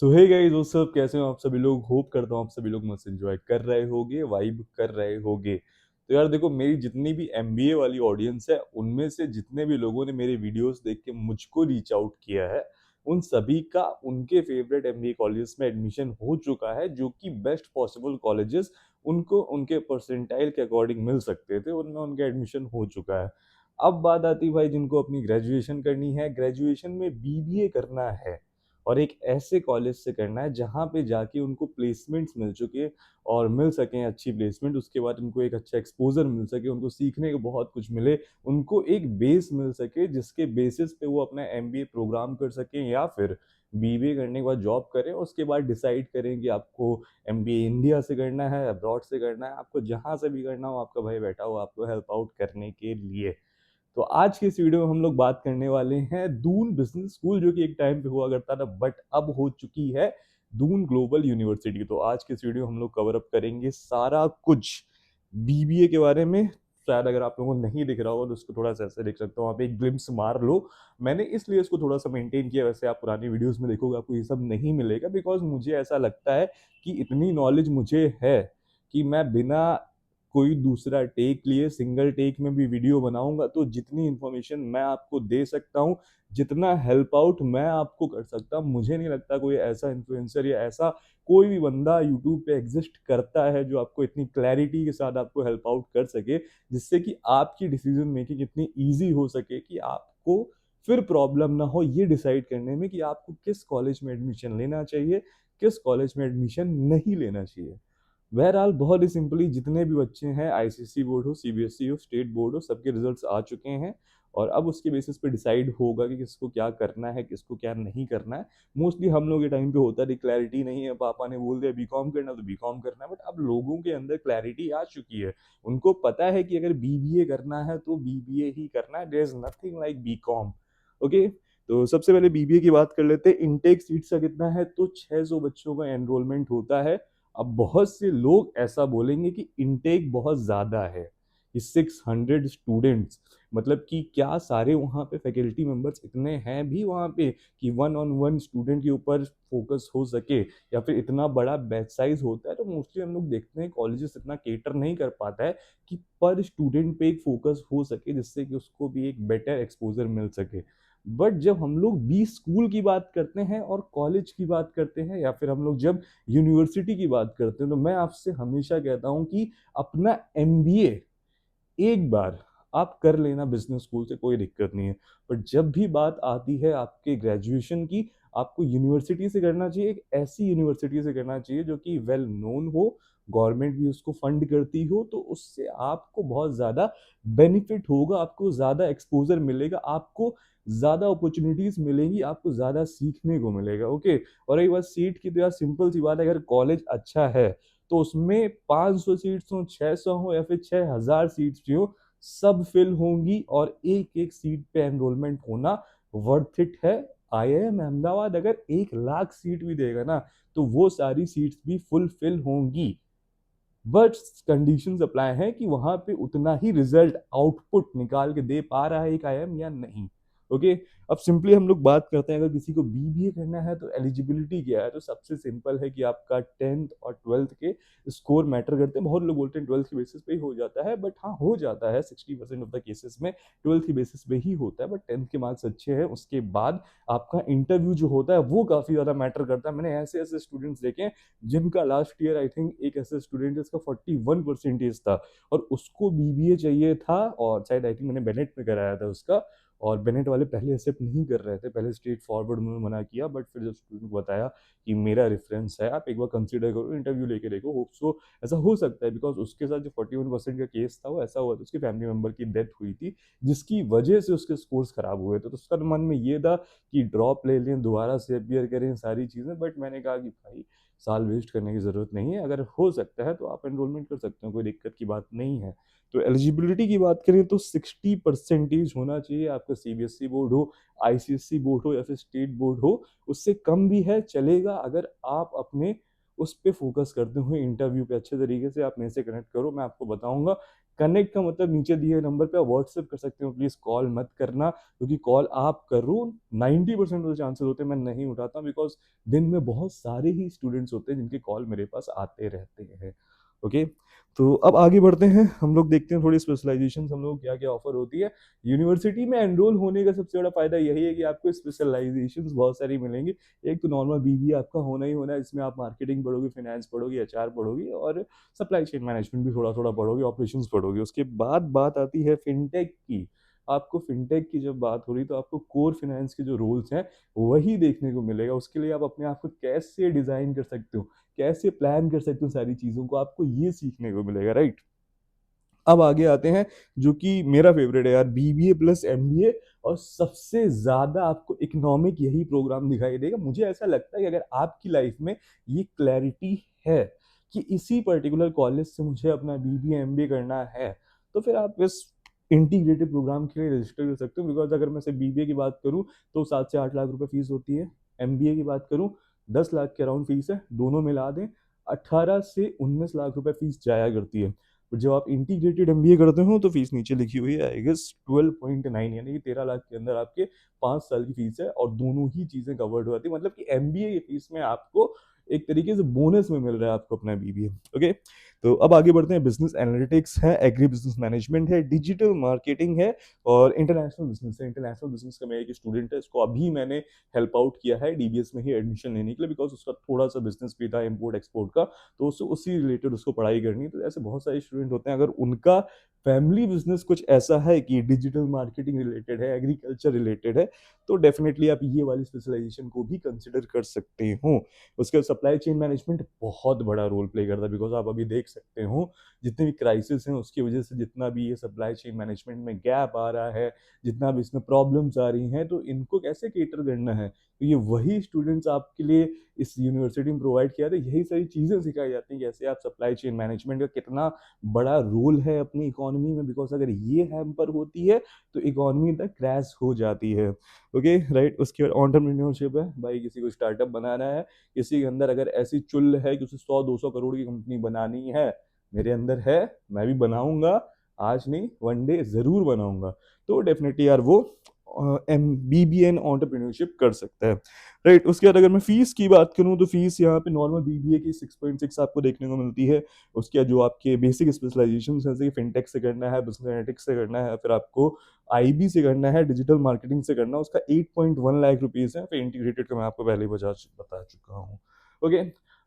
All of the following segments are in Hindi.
सो हे गाइस दोस्तों, कैसे हो आप सभी लोग। होप करता हूँ आप सभी लोग मस्त एंजॉय कर रहे होगे, वाइब कर रहे होगे। तो यार देखो, मेरी जितनी भी एमबीए वाली ऑडियंस है, उनमें से जितने भी लोगों ने मेरे वीडियोस देख के मुझको रीच आउट किया है, उन सभी का उनके फेवरेट एमबीए कॉलेज में एडमिशन हो चुका है, जो कि बेस्ट पॉसिबल कॉलेजेस उनको उनके परसेंटाइल के अकॉर्डिंग मिल सकते थे, उनमें उनका एडमिशन हो चुका है। अब बात आती है भाई, जिनको अपनी ग्रेजुएशन करनी है, ग्रेजुएशन में बीबीए करना है और एक ऐसे कॉलेज से करना है जहाँ पे जाके उनको प्लेसमेंट्स मिल चुके और मिल सकें अच्छी प्लेसमेंट, उसके बाद उनको एक अच्छा एक्सपोजर मिल सके, उनको सीखने को बहुत कुछ मिले, उनको एक बेस मिल सके जिसके बेसिस पे वो अपना एमबीए प्रोग्राम कर सकें या फिर बीबीए करने के बाद जॉब करें। उसके बाद डिसाइड करें कि आपको एमबीए इंडिया से करना है, अब्रॉड से करना है, आपको जहाँ से भी करना हो आपका भाई बैठा हो आपको हेल्प आउट करने के लिए। तो आज के इस वीडियो में हम लोग बात करने वाले हैं दून बिजनेस स्कूल, जो कि एक टाइम पे हुआ करता था बट अब हो चुकी है दून ग्लोबल यूनिवर्सिटी। तो आज के इस वीडियो में हम लोग कवर अप करेंगे सारा कुछ बीबीए के बारे में। शायद अगर आप लोगों को नहीं दिख रहा होगा तो उसको थोड़ा सा ऐसे देख सकते हो, आप एक ग्लिम्स मार लो। मैंने इसलिए इसको थोड़ा सा मेंटेन किया, वैसे आप पुरानी वीडियोस में देखोगे आपको ये सब नहीं मिलेगा, बिकॉज मुझे ऐसा लगता है कि इतनी नॉलेज मुझे है कि मैं बिना कोई दूसरा टेक लिए सिंगल टेक में भी वीडियो बनाऊंगा तो जितनी इन्फॉर्मेशन मैं आपको दे सकता हूँ, जितना हेल्प आउट मैं आपको कर सकता हूँ, मुझे नहीं लगता कोई ऐसा इन्फ्लुएंसर या ऐसा कोई भी बंदा यूट्यूब पे एग्जिस्ट करता है जो आपको इतनी क्लैरिटी के साथ आपको हेल्प आउट कर सके, जिससे कि आपकी डिसीजन मेकिंग इतनी ईजी हो सके कि आपको फिर प्रॉब्लम ना हो ये डिसाइड करने में कि आपको किस कॉलेज में एडमिशन लेना चाहिए, किस कॉलेज में एडमिशन नहीं लेना चाहिए। बहरहाल बहुत ही सिंपली, जितने भी बच्चे हैं, आईसीएसई बोर्ड हो, सीबीएसई हो, स्टेट बोर्ड हो, सबके रिजल्ट्स आ चुके हैं और अब उसके बेसिस पे डिसाइड होगा कि किसको क्या करना है, किसको क्या नहीं करना है। मोस्टली हम लोग के टाइम पे होता है क्लैरिटी नहीं है, पापा ने बोल दिया बीकॉम करना तो बीकॉम करना है, बट अब लोगों के अंदर क्लैरिटी आ चुकी है। उनको पता है कि अगर बीबीए करना है तो बीबीए ही करना है, there is nothing like BCom. Okay, तो सबसे पहले बीबीए की बात कर लेते हैं। इनटेक सीट्स का कितना है, तो 600 बच्चों का एनरोलमेंट होता है। अब बहुत से लोग ऐसा बोलेंगे कि इनटेक बहुत ज़्यादा है कि 600 स्टूडेंट्स, मतलब कि क्या सारे वहाँ पे फैकल्टी मेंबर्स इतने हैं भी वहाँ पे कि वन ऑन वन स्टूडेंट के ऊपर फोकस हो सके, या फिर इतना बड़ा बैच साइज होता है तो मोस्टली हम लोग देखते हैं कॉलेजेस इतना केटर नहीं कर पाता है कि पर स्टूडेंट पे एक फोकस हो सके जिससे कि उसको भी एक बेटर एक्सपोजर मिल सके। बट जब हम लोग बी स्कूल की बात करते हैं और कॉलेज की बात करते हैं या फिर हम लोग जब यूनिवर्सिटी की बात करते हैं, तो मैं आपसे हमेशा कहता हूं कि अपना एमबीए एक बार आप कर लेना बिजनेस स्कूल से, कोई दिक्कत नहीं है। बट जब भी बात आती है आपके ग्रेजुएशन की, आपको यूनिवर्सिटी से करना चाहिए, एक ऐसी यूनिवर्सिटी से करना चाहिए जो कि वेल नोन हो, गवर्नमेंट भी उसको फंड करती हो, तो उससे आपको बहुत ज़्यादा बेनिफिट होगा, आपको ज़्यादा एक्सपोजर मिलेगा, आपको ज़्यादा अपॉर्चुनिटीज मिलेंगी, आपको ज़्यादा सीखने को मिलेगा। ओके, और एक बात सीट की, तो यार सिंपल सी बात है, अगर कॉलेज अच्छा है तो उसमें 500 सीट्स हो, 600 हो या फिर 6000 सीट्स भी हो, सब फिल होंगी और एक एक सीट पे एनरोलमेंट होना वर्थ इट है। आईआईएम अहमदाबाद अगर 1 लाख सीट भी देगा ना, तो वो सारी सीट्स भी फुल फिल होंगी। बट कंडीशंस अप्लाई है कि वहां पे उतना ही रिजल्ट आउटपुट निकाल के दे पा रहा है एक आईएम या नहीं। ओके, अब सिंपली हम लोग बात करते हैं, अगर किसी को बीबीए करना है तो एलिजिबिलिटी क्या है, तो सबसे सिंपल है कि आपका 10th और 12th के स्कोर मैटर करते हैं। बहुत लोग बोलते हैं 12th के बेसिस पे ही हो जाता है, बट हाँ हो जाता है 60% ऑफ द केसेस में 12th के बेसिस पे ही होता है। बट 10th के मार्क्स अच्छे हैं, उसके बाद आपका इंटरव्यू जो होता है वो काफी ज्यादा मैटर करता है। मैंने ऐसे ऐसे स्टूडेंट्स देखे हैं जिनका लास्ट ईयर, आई थिंक एक ऐसे स्टूडेंट जिसका 41% था और उसको बीबीए चाहिए था, और शायद आई थिंक मैंने बेनेट में कराया था उसका, और बेनेट वाले पहले एक्सेप्ट नहीं कर रहे थे, पहले स्ट्रेट फॉरवर्ड उन्होंने मना किया, बट फिर जब स्टूडेंट को बताया कि मेरा रेफरेंस है, आप एक बार कंसिडर करो, इंटरव्यू लेके देखो, होप सो ऐसा हो सकता है। बिकॉज उसके साथ जो 41% का केस था वो ऐसा हुआ था, उसके फैमिली मेंबर की डेथ हुई थी जिसकी वजह से उसके स्कोर्स खराब हुए थे। तो उसका मन में ये था कि ड्रॉप ले लें, दोबारा से अपियर करें, सारी चीज़ें, बट मैंने कहा कि भाई साल वेस्ट करने की ज़रूरत नहीं है, अगर हो सकता है तो आप एनरोलमेंट कर सकते हो, कोई दिक्कत की बात नहीं है। तो एलिजिबिलिटी की बात करें तो 60% होना चाहिए, आपका सीबीएसई बोर्ड हो, आईसीएसई बोर्ड हो या फिर स्टेट बोर्ड हो। उससे कम भी है चलेगा, अगर आप अपने उस पे फोकस करते हुए इंटरव्यू पे अच्छे तरीके से आप मेरे से कनेक्ट करो, मैं आपको बताऊंगा। कनेक्ट का मतलब नीचे दिए नंबर पे आप व्हाट्सएप कर सकते हो, प्लीज़ कॉल मत करना, क्योंकि कॉल आप करो 90% ऑफ द चांसेस होते हैं मैं नहीं उठाता, बिकॉज दिन में बहुत सारे ही स्टूडेंट्स होते हैं जिनके कॉल मेरे पास आते रहते हैं। ओके, तो अब आगे बढ़ते हैं, हम लोग देखते हैं थोड़ी स्पेशलाइजेशन हम लोग क्या क्या ऑफर होती है। यूनिवर्सिटी में एनरोल होने का सबसे बड़ा फायदा यही है कि आपको स्पेशलाइजेशन बहुत सारी मिलेंगी। एक तो नॉर्मल बीबीए आपका होना ही होना है, इसमें आप मार्केटिंग पढ़ोगे, फाइनेंस पढ़ोगे, एचआर पढ़ोगे और सप्लाई चेन मैनेजमेंट भी थोड़ा थोड़ा पढ़ोगे, ऑपरेशंस पढ़ोगे। उसके बाद बात आती है फिनटेक की। आपको फिनटेक की जब बात हो रही तो आपको कोर फाइनेंस के जो रोल्स हैं वही देखने को मिलेगा। उसके लिए आप अपने आप को कैसे डिजाइन कर सकते हो, कैसे प्लान कर सकते हो सारी चीजों को, आपको ये सीखने को मिलेगा, राइट। अब आगे आते हैं जो कि मेरा फेवरेट है यार, बीबीए प्लस एमबीए। और सबसे ज्यादा आपको इकोनॉमिक यही प्रोग्राम दिखाई देगा। मुझे ऐसा लगता है कि अगर आपकी लाइफ में ये क्लैरिटी है कि इसी पर्टिकुलर कॉलेज से मुझे अपना बीबीए एमबीए करना है, तो फिर आप इस इंटीग्रेटेड प्रोग्राम के लिए रजिस्टर कर सकते हो। बिकॉज अगर मैं सिर्फ बीबीए की बात करूं तो 7 से 8 लाख रुपए फीस होती है। एमबीए की बात करूं 10 लाख के अराउंड फीस है, दोनों मिला दें 18 से 19 लाख रुपए फीस जाया करती है। और जब आप इंटीग्रेटेड एमबीए करते हो तो फीस नीचे लिखी हुई है, आई गेस 12.9, यानी कि 13 लाख के अंदर आपके 5 साल की फीस है और दोनों ही चीजें कवर्ड हो जाती है। मतलब कि एमबीए की फीस में आपको एक तरीके से बोनस में मिल रहा है आपको अपना बीबीए। ओके, तो अब आगे बढ़ते हैं। बिजनेस एनालिटिक्स है, एग्री बिजनेस मैनेजमेंट है, डिजिटल मार्केटिंग है और इंटरनेशनल बिजनेस है। इंटरनेशनल बिजनेस का मैं एक स्टूडेंट है, इसको अभी मैंने हेल्प आउट किया है डीबीएस में ही एडमिशन लेने के लिए, बिकॉज उसका थोड़ा सा बिजनेस भी था इम्पोर्ट एक्सपोर्ट का, तो उससे उसी रिलेटेड उसको पढ़ाई करनी है। तो ऐसे बहुत सारे स्टूडेंट होते हैं, अगर उनका फैमिली बिजनेस कुछ ऐसा है कि डिजिटल मार्केटिंग रिलेटेड है, एग्रीकल्चर रिलेटेड है, तो डेफिनेटली आप ये वाली स्पेशलाइजेशन को भी कंसिडर कर सकते हो। उसके सप्लाई चेन मैनेजमेंट बहुत बड़ा रोल प्ले करता है, बिकॉज आप अभी देख सकते हो जितने भी क्राइसिस हैं उसकी वजह से जितना भी ये सप्लाई चेन मैनेजमेंट में गैप आ रहा है, जितना भी इसमें प्रॉब्लम्स आ रही हैं, तो इनको कैसे केटर करना है, तो ये वही स्टूडेंट्स आपके लिए इस यूनिवर्सिटी में प्रोवाइड किया था। यही सारी चीजें सिखाई जाती हैं, कैसे आप सप्लाई चेन मैनेजमेंट का कितना बड़ा रोल है अपनी इकोनॉमी में, बिकॉज अगर ये हैम्पर होती है तो इकोनॉमी तक क्रैश हो जाती है। Okay, right. उसके बाद एंटरप्रेन्योरशिप है भाई, किसी को स्टार्टअप बनाना है, किसी के अंदर अगर ऐसी चुल है कि उसे 100-200 करोड़ की कंपनी बनानी है, मेरे अंदर है, मैं भी बनाऊंगा, आज नहीं वन डे जरूर बनाऊंगा। तो डेफिनेटली यार वो एम बीबीए एंड एंटरप्रेन्योरशिप कर सकता है, राइट। उसके बाद अगर मैं फीस की बात करूं तो फीस यहाँ पे नॉर्मल बीबीए की 6.6 आपको देखने को मिलती है। उसके बाद जो आपके बेसिक स्पेशलाइजेशन जैसे कि फिनटेक से करना है, बिजनेस एनालिटिक्स से करना है, फिर आपको आईबी से करना है, डिजिटल मार्केटिंग से करना है, उसका 8.1 लाख रुपीज है। फिर इंटीग्रेटेड का मैं आपको पहले ही बता चुका हूँ। ओके,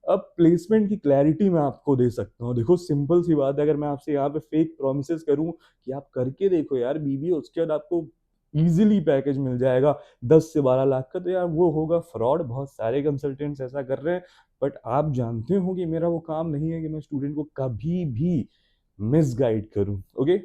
अब प्लेसमेंट की क्लैरिटी मैं आपको दे सकता हूँ। देखो सिंपल सी बात है, अगर मैं आपसे यहाँ पे फेक प्रोमिस करूँ कि आप करके देखो यार बीबीए, उसके बाद आपको इजीली पैकेज मिल जाएगा 10 से 12 लाख का, तो यार वो होगा फ्रॉड। बहुत सारे कंसल्टेंट्स ऐसा कर रहे हैं, बट आप जानते हो कि मेरा वो काम नहीं है कि मैं स्टूडेंट को कभी भी मिसगाइड करूं। ओके,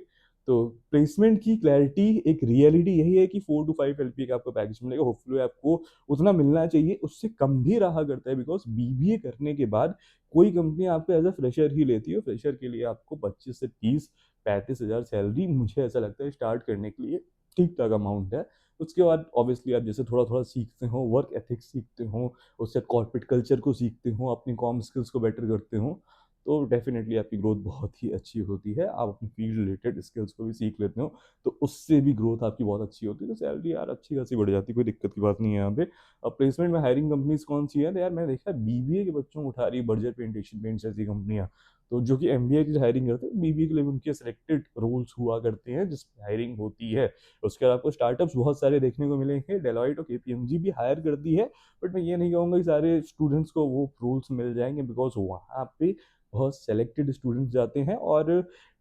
तो प्लेसमेंट की क्लैरिटी एक रियलिटी यही है कि 4 to 5 LP का आपको पैकेज मिलेगा। होपफुली आपको उतना मिलना चाहिए, उससे कम भी रहा करता है, बिकॉज बीबीए करने के बाद कोई कंपनी आपको एज अ फ्रेशर ही लेती है। फ्रेशर के लिए आपको 25 से 30 35 हजार सैलरी मुझे ऐसा लगता है स्टार्ट करने के लिए ठीक ठाक अमाउंट है। उसके बाद ऑब्वियसली आप जैसे थोड़ा थोड़ा सीखते हो, वर्क एथिक्स सीखते हो, उससे कॉर्पोरेट कल्चर को सीखते हो, अपनी कॉम स्किल्स को बेटर करते हो, तो डेफिनेटली आपकी ग्रोथ बहुत ही अच्छी होती है। आप अपनी फील्ड रिलेटेड स्किल्स को भी सीख लेते हो, तो उससे भी ग्रोथ आपकी बहुत अच्छी होती है, तो सैलरी यार अच्छी खासी बढ़ जाती है, कोई दिक्कत की बात नहीं है यहाँ पे। अब प्लेसमेंट में हायरिंग कंपनीज कौन सी है, तो यार मैंने देखा बीबीए के बच्चों को उठा रही है बर्जर पेंट, एशियन पेंट्स जैसी कंपनियां। तो जो कि एमबीए की हायरिंग करते हैं, बीबीए के लिए उनके सिलेक्टेड रोल्स हुआ करते हैं जिसमें हायरिंग होती है। उसके बाद आपको स्टार्टअप्स बहुत सारे देखने को मिलेंगे, डेलॉइट और केपीएमजी भी हायर करती है, बट मैं ये नहीं कहूँगा कि सारे स्टूडेंट्स को वो रोल्स मिल जाएंगे, बिकॉज वहाँ पे बहुत सेलेक्टेड स्टूडेंट्स जाते हैं। और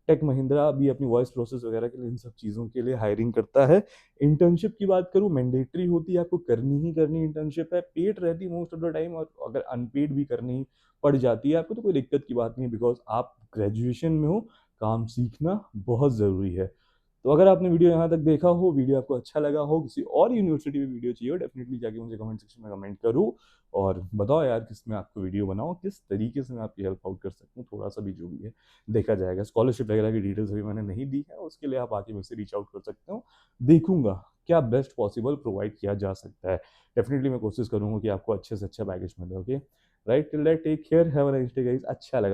टेक महिंद्रा भी अपनी वॉइस प्रोसेस वगैरह के लिए इन सब चीज़ों के लिए हायरिंग करता है। इंटर्नशिप की बात करूँ, मैंडेटरी होती है, आपको करनी ही करनी इंटर्नशिप है, पेड रहती है मोस्ट ऑफ द टाइम, और अगर अनपेड भी करनी पड़ जाती है आपको तो कोई दिक्कत की बात नहीं है, बिकॉज आप ग्रेजुएशन में हो, काम सीखना बहुत ज़रूरी है। तो अगर आपने वीडियो यहाँ तक देखा हो, वीडियो आपको अच्छा लगा हो, किसी और यूनिवर्सिटी में वीडियो चाहिए हो, डेफिनेटली जाके मुझे कमेंट सेक्शन में कमेंट करो और बताओ यार किस में आपको वीडियो बनाओ, किस तरीके से मैं आपकी हेल्प आउट कर सकता हूँ। थोड़ा सा भी जो भी है देखा जाएगा। स्कॉलरशिप वगैरह की डिटेल्स अभी मैंने नहीं दी है, उसके लिए आप आके मुझसे रीच आउट कर सकते हो। देखूंगा क्या बेस्ट पॉसिबल प्रोवाइड किया जा सकता है। डेफिनेटली मैं कोशिश करूंगा कि आपको अच्छे से अच्छा पैकेज मिले। Okay, right, till that take care, have a nice day guys. अच्छा लगा।